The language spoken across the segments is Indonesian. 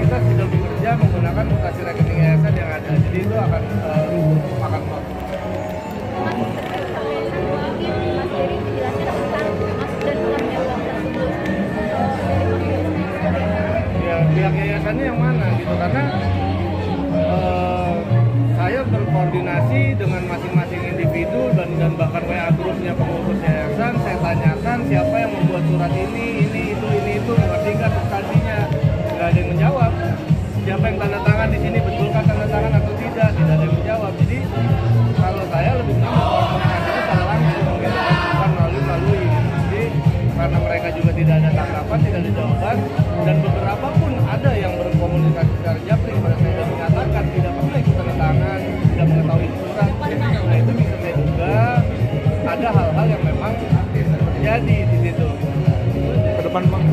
kita sudah bekerja menggunakan mutasi rekening yayasan yang ada, jadi itu akan akan ya pihak yayasannya yang mana gitu, karena saya berkoordinasi dengan masing-masing individu dan bahkan WA grupnya pengurus yayasan. Saya tanyakan siapa yang membuat surat ini itu, ngerti nggak substansinya, nggak ada yang menjawab. Siapa yang tanda tangan di sini, betulkah tanda tangan atau tidak ada yang menjawab. Jadi kalau saya lebih koordinasi secara langsung gitu, bukan melalui. Jadi karena mereka juga tidak ada tanggapan, tidak ada jawaban, dan beberapa pun ada yang berkomunikasi secara japri pada saya dan menyatakan tidak pernah ikut tanda tangan, tidak mengetahui surat. Nah itu bisa saya duga ada hal-hal yang memang terjadi di situ. Ke depan Bang.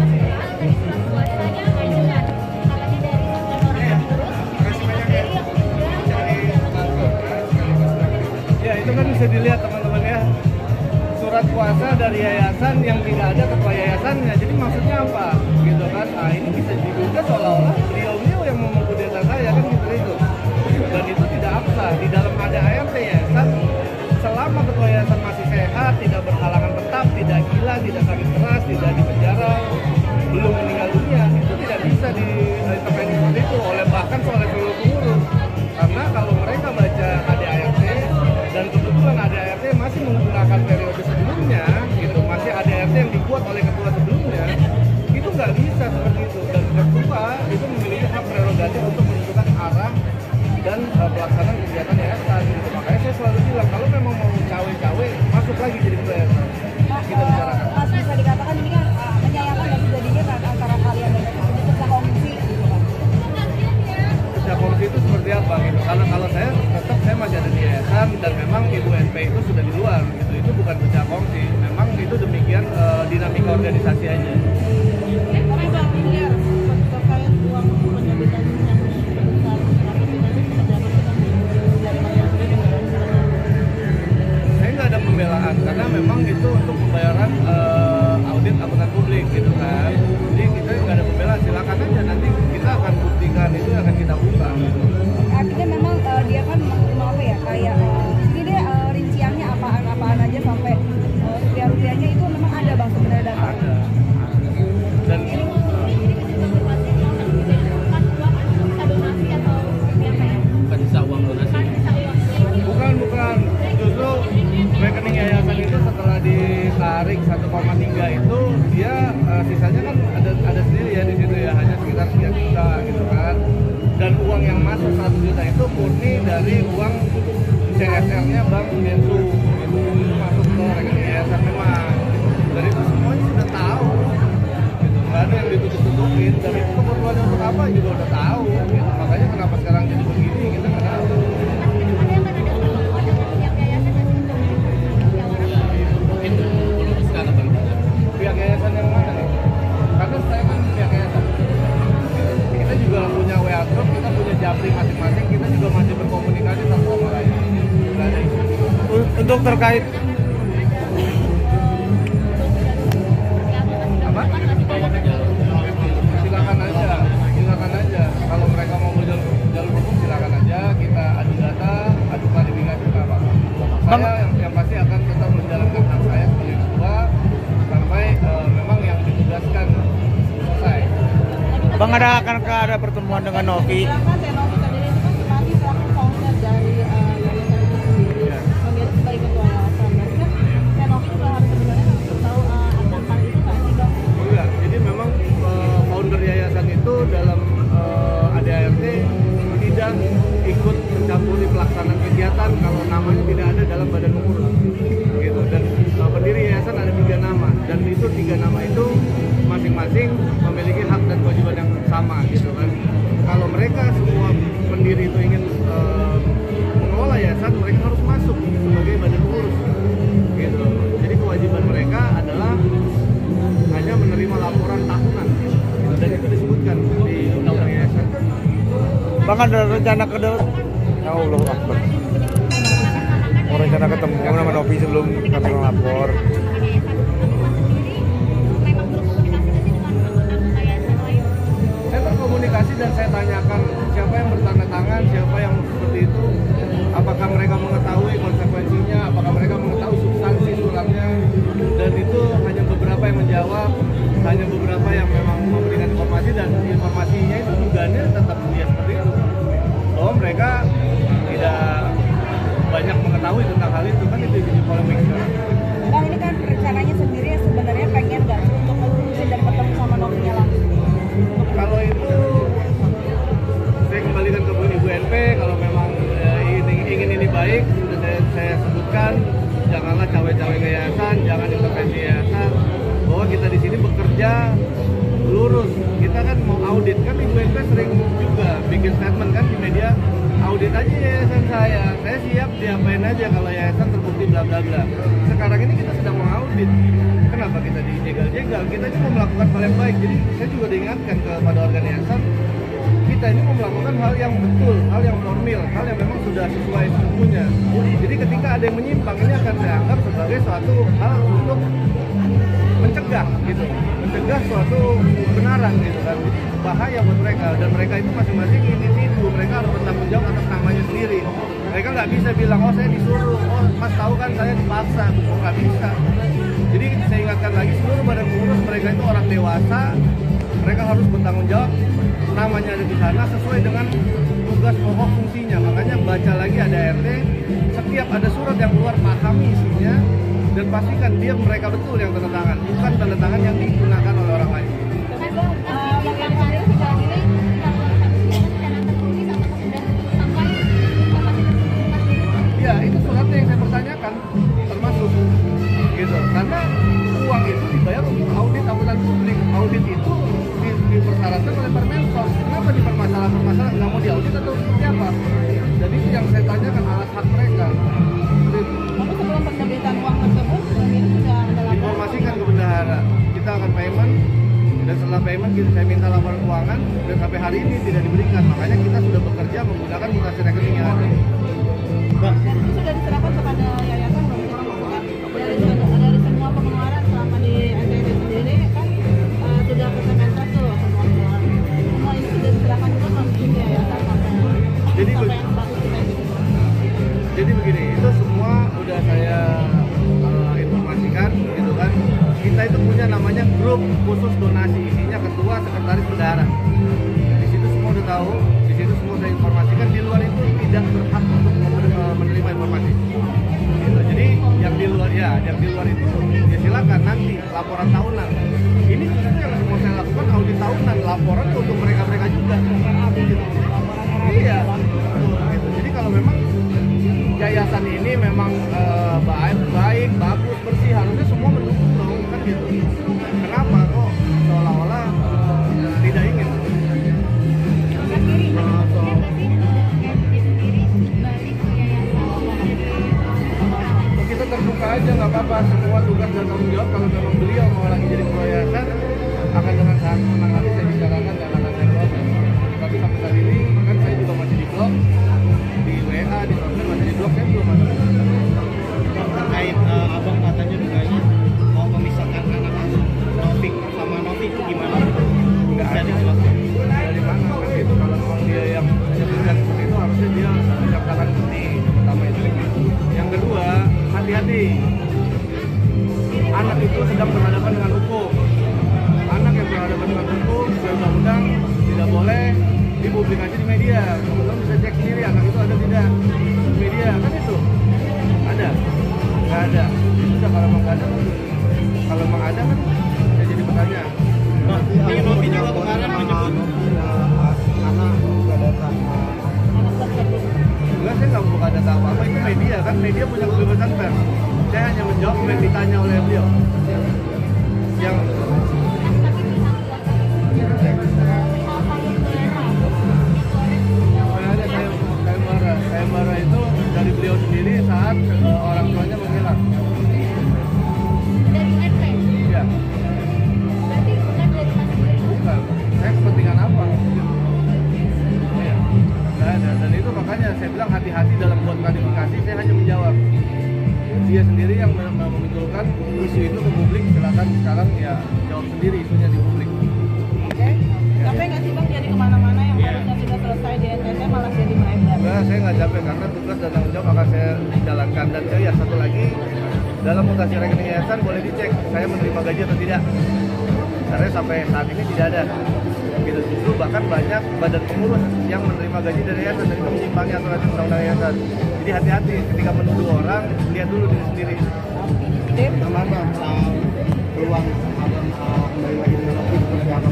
Ya itu kan bisa dilihat teman-teman ya, surat kuasa dari yayasan yang tidak ada ketua yayasannya. Jadi maksudnya apa gitu kan? Nah ini bisa diduga seolah-olah beliau yang memudahkan saya kan gitu itu. Dan itu tidak absah di dalam ada ART yayasan. Selama ketua yayasan masih sehat, tidak berhalangan tetap, tidak gila, tidak sakit keras, tidak di penjara, belum meninggal dunia, itu tidak bisa diintervensi seperti itu bahkan oleh seluruh pengurus. Karena kalau mereka baca ADART dan kebetulan ADART masih menggunakan periode sebelumnya, gitu, masih ADART yang dibuat oleh ketua sebelumnya, itu nggak bisa seperti itu. Dan ketua itu memiliki hak prerogatif untuk menentukan arah dan pelaksanaan kegiatan yayasan. Gitu. Makanya saya selalu bilang kalau memang mau cawe-cawe masuk lagi jadi ketua yayasan. Kita bicarakan. Mas bisa dikatakan ini kan menyayangkan dan jadinya kan antara kalian dan pecah kongsi gitu kan. Pecah kongsi itu seperti apa gitu? Karena kalau saya tetap saya masih ada di yayasan dan memang Ibu NP itu sudah di luar gitu. Itu bukan pecah kongsi. Memang itu demikian dinamika organisasi aja. Tapi Bang Miliar terkait uang penyambutan yang sebesar saya nggak ada pembelaan karena memang itu untuk pembayaran audit akuntan publik gitu kan. Jadi kita nggak ada pembelaan, silakan aja nanti kita akan buktikan, itu akan kita buka. Artinya memang dia kan mau apa ya kayak ini dia rinciannya apaan aja sampai rupiah-rupiahnya itu memang ada Bang sebenarnya data. Ada. Dan bukan justru rekening yayasan itu setelah ditarik 1,3 itu dia sisanya kan ada sendiri ya di situ ya, hanya sekitar 3 juta gitu kan. Dan uang yang masuk 1 juta itu murni dari uang CSR-nya Bank Densu gitu. Itu masuk ke rekening yayasan memang. Dari itu semuanya sudah tahu gitu. Nggak ada yang ditutup-tutupin, dan itu kebutuhannya untuk apa juga udah tahu gitu. Makanya kenapa sekarang jadi begini kita nggak tahu. Pihak yayasan yang mana nih? Karena saya kan pihak yayasan. Kita juga punya WA group, kita punya japri masing-masing, kita juga masih berkomunikasi satu sama lain. Nggak ada isu. Untuk terkait apa? Silakan aja. Kalau mereka mau jalur hukum silakan aja. Kita adu data, adu klarifikasi nggak apa-apa. Saya yang pasti akan tetap menjalankan hak saya sebagai ketua sampai memang yang ditugaskan selesai. Bang, ada pertemuan dengan Novi. Jadi memang founder yayasan itu dalam ADART tidak ikut mencampuri pelaksanaan kegiatan kalau namanya tidak ada dalam badan pengurus gitu. Dan pendiri yayasan ada 3 nama, dan itu 3 nama itu masing-masing memiliki hak dan kewajiban yang sama gitu kan. Kalau mereka semua pendiri itu ingin mengelola yayasan, mereka harus masuk sebagai badan pengurus gitu. Jadi kewajiban mereka adalah hanya menerima laporan tahunan gitu. Dan itu disebutkan di undang-undang yayasan. Bang, ada rencana ke ya Allah Akbar. Mau rencana ketemu sama Novi sebelum kami melapor. Saya berkomunikasi klarifikasi dan saya tanyakan siapa yang bertanda tangan, siapa yang seperti itu, apakah mereka mengetahui konsekuensinya, apakah mereka mengetahui substansi suratnya, dan itu hanya beberapa yang menjawab, hanya beberapa yang memang memberikan informasi, dan informasinya itu dugaannya tetap dia seperti itu, bahwa mereka tidak banyak mengetahui tentang hal itu, kan itu jadi polemik sekarang. Bang, ini kan rencananya sendiri sebenarnya pengen nggak sih untuk ngelurusin dan ketemu sama Novinya langsung? Kalau itu saya kembalikan ke Ibu NP, kalau memang ingin ini baik, sudah saya sebutkan, janganlah cawe-cawe ke yayasan, jangan intervensi yayasan, bahwa kita di sini bekerja lurus. Kita kan mau audit, kan Ibu NP sering juga bikin statement kan di media, audit aja yayasan saya siap diapain aja kalau yayasan terbukti bla bla bla. Sekarang ini kita sedang mau audit, kenapa kita dijegal-jegal? Kita cuma melakukan hal yang baik. Jadi saya juga diingatkan kepada organ yayasan, kita ini mau melakukan hal yang betul, hal yang formil, hal yang memang sudah sesuai sesungguhnya. Jadi ketika ada yang menyimpang, ini akan saya anggap sebagai suatu hal untuk mencegah gitu, mencegah suatu kebenaran gitu kan. Jadi bahaya buat mereka, dan mereka itu masing-masing individu, mereka harus bertanggung jawab atas namanya sendiri. Mereka nggak bisa bilang, oh saya disuruh, oh mas tahu kan saya dipaksa, nggak bisa. Jadi saya ingatkan lagi, seluruh badan pengurus mereka itu orang dewasa, mereka harus bertanggung jawab, namanya ada di sana sesuai dengan tugas pokok fungsinya. Makanya baca lagi ada RT, setiap ada surat yang keluar pahami isinya, dan pastikan dia mereka betul yang tanda tangan, bukan tanda tangan yang digunakan oleh orang lain. Ya itu suratnya yang saya pertanyakan termasuk gitu, karena uang itu dibayar untuk audit akuntan publik. Audit itu dipersyaratkan oleh Permensos. Kenapa dipermasalah nggak mau diaudit atau seperti apa? Jadi itu yang saya tanyakan, alas hak mereka. Lalu sebelum penerbitan uang tersebut, ini sudah ada laporan. Informasikan ke bendahara, kita akan payment, dan setelah payment saya minta laporan keuangan, dan sampai hari ini tidak diberikan. Makanya kita sudah bekerja menggunakan mutasi rekening yang ada. Itu sudah diserahkan kepada yayasan dari semua pengeluaran selama di NTT sendiri kan sudah ke Kementerian tuh semua pengeluaran. Semua ini sudah diserahkan juga ke yayasan jadi begini, itu semua udah saya informasikan gitu kan. Kita itu punya namanya grup khusus donasi, isinya ketua, sekretaris, bendahara. Di situ semua udah tahu, di situ semua saya informasikan. Di luar itu tidak berhak untuk menerima informasi. Gitu. Jadi yang di luar itu ya silakan nanti laporan tahunan. Ini justru yang mau saya lakukan audit tahunan, laporan untuk mereka juga. Gitu. Iya. Gitu. Jadi kalau memang yayasan ini memang baik, bagus, bersih, harusnya semua mendukung dong, kan gitu. Kenapa kok seolah-olah tidak ingin? Kita terbuka aja, nggak apa-apa. Semua tugas dan tanggung jawab kalau memang beliau mau lagi jadi ketua yayasan, akan dengan sangat senang hati saya bicarakan dan akan saya blog. Tapi sampai saat ini kan saya juga masih di blog, di WA, di sosmed masih di blog, saya belum ada. Terkait abang katanya duganya mau memisahkan anak asuh Novik sama Novi itu gimana? Nggak ada dijelaskan dari mana kan itu. Kalau memang dia yang menyebutkan seperti itu, harusnya dia menyatakan seperti pertama itu. Yang kedua, hati-hati, anak itu sedang berhadapan dengan hukum. Anak yang berhadapan dengan hukum sesuai undang-undang tidak boleh dipublikasi di media. Teman-teman bisa cek sendiri anak itu ada tidak di media, kan itu ada, nggak ada. Itu sudah kalau memang nggak ada, kalau memang ada kan saya jadi bertanya. Ini Novi juga kemarin menyebut anak nggak datang. Enggak, saya nggak buka data apa-apa, itu media kan, media punya kebebasan pers. Saya hanya menjawab yang ditanya oleh beliau. Yang saya marah itu dari beliau sendiri saat orang tuanya menghilang. Dari RT? Iya. Berarti bukan dari Mas Budi? Bukan. Saya kepentingan apa? Iya. Nggak ada. Dan itu makanya saya bilang hati-hati dalam buat klarifikasi. Saya hanya menjawab. Dia sendiri yang memunculkan isu itu ke publik. Silakan sekarang ya jawab sendiri isunya di publik. Oke. Capek nggak sih Bang jadi kemana-mana? saya nggak capek karena tugas dan tanggung jawab akan saya jalankan. Dan ya satu lagi, dalam mutasi rekening yayasan boleh dicek saya menerima gaji atau tidak. Karena sampai saat ini tidak ada. Gitu, justru bahkan banyak badan pengurus yang menerima gaji dari yayasan dan itu menyimpangi aturan undang-undang yayasan. Jadi hati-hati ketika menuduh orang, lihat dulu diri sendiri. Gimana peluang abang kembali lagi dengan Novi seperti apa?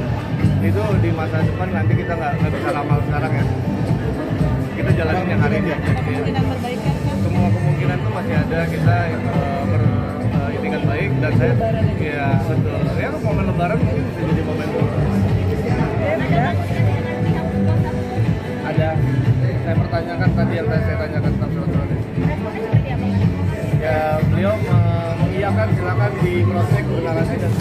Itu di masa depan nanti kita nggak bisa ramal sekarang ya. Kita jalanin yang hari ini aja. Kemungkinan perbaikan kan? Semua kemungkinan tuh masih ada, kita berintikan baik dan saya ya betul ya momen lebaran mungkin bisa jadi momen ada saya pertanyakan tadi yang saya tanyakan tentang surat-surat ini. Responnya seperti apa? Ya beliau mengiyakan silakan diproses kebenarannya dan